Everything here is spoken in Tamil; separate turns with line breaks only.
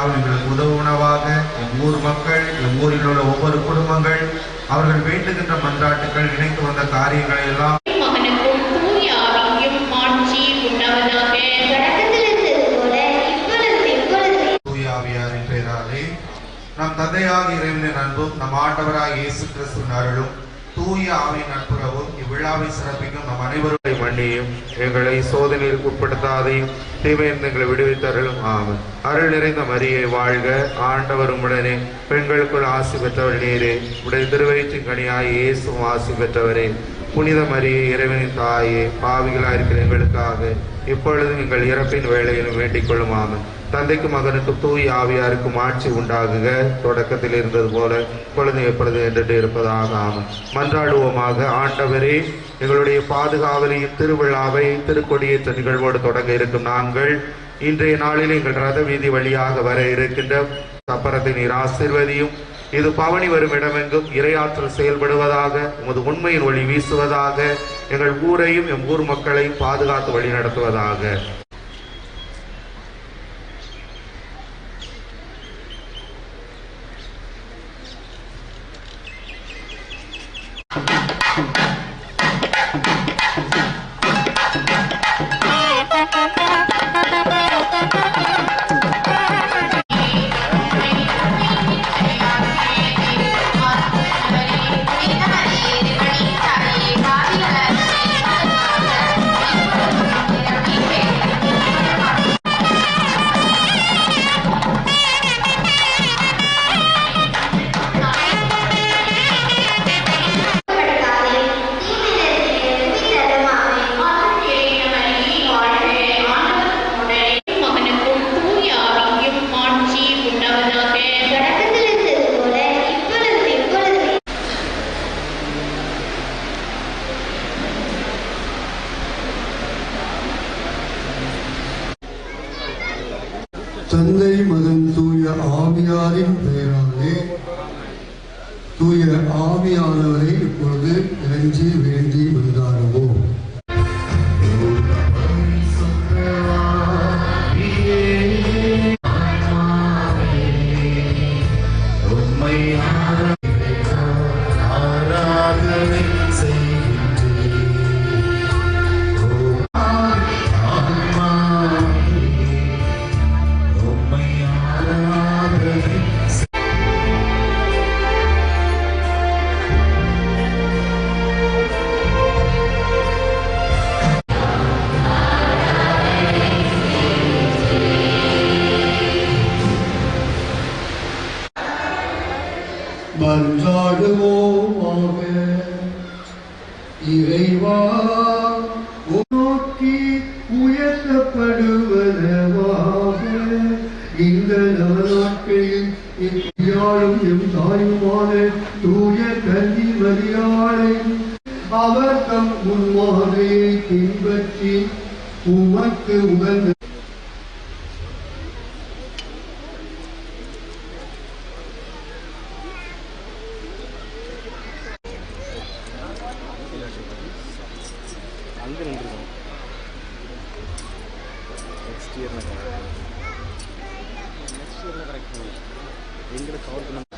எல்லாம் எங்களுக்கு உதவுணவாக ஊர் மக்கள், ஊரில் உள்ள ஒவ்வொரு குடும்பங்கள், அவர்கள் வேண்டுகின்ற மன்றாட்டுகள், நினைத்து வந்த காரியங்களை எல்லாம் தூய ஆவியாரின் பெயராலே நம் தந்தையாகிய இறைவனின் அன்பும் நம் ஆண்டவராகிய இயேசு கிறிஸ்துவின் அருளும் தூய ஆவியின் நட்புறவும் இவ்விழாவை சிறப்பிக்கும் நம் அனைவருடைய மன்னியும் எங்களை சோதனைக்கு உட்படுத்தாதையும் தீமையிலிருந்து எங்களை விடுவித்தருளும். ஆமென். அருள் நிறைந்த மரியே வாழ்க, ஆண்டவர் உம்முடனே, பெண்களுக்குள் ஆசி பெற்றவர் நீரே, உடைய திருவயிற்றின் கனியாய் இயேசுவும் ஆசி பெற்றவரே. புனித மரியே, இறைவனின் தாயே, பாவிகளாக இருக்கிற எங்களுக்காக இப்பொழுதும் எங்கள் இறப்பின் வேளையிலும் வேண்டிக் கொள்ளும். ஆமென். தந்தைக்கும் மகனுக்கும் தூய ஆவியாருக்கும் ஆட்சி உண்டாகுக, தொடக்கத்தில் இருந்தது போல இப்பொழுது எப்பொழுது என்று இருப்பதாக. ஆமென். மன்றாடுவோமாக. ஆண்டவரே, எங்களுடைய பாதுகாவலியின் திருவிழாவை திருக்கொடியேற்ற நிகழ்வோடு தொடங்க இருக்கும் நாங்கள் இன்றைய நாளில் எங்கள் ரத வீதி வழியாக வர இருக்கின்ற சப்பரத்தை நீர் ஆசீர்வதியும். இது பவனி வரும் இடமெங்கும் இறையாற்றல் செயல்படுவதாக, உமது உண்மையின் ஒளி வீசுவதாக, எங்கள் ஊரையும் எம் ஊர் மக்களையும் பாதுகாத்து வழி நடத்துவதாக.
தந்தை மகன் தூய ஆவியாரின் பெயராலே தூய ஆவியானவரை இப்பொழுது இறைஞ்சி வேண்டி வந்தாருவோம். மன்றாடுவோமாக. இறைவா, நோக்கி உயர்த்தப்படுவதாக இந்த நவநாட்களில் எம் எம் தாயுமான தூய கன்னி மரியாதை அவர் தம் முன்மாதிரியை பின்பற்றி உமக்கு உகந்த
next year கரெக்ட் எங்களுக்கு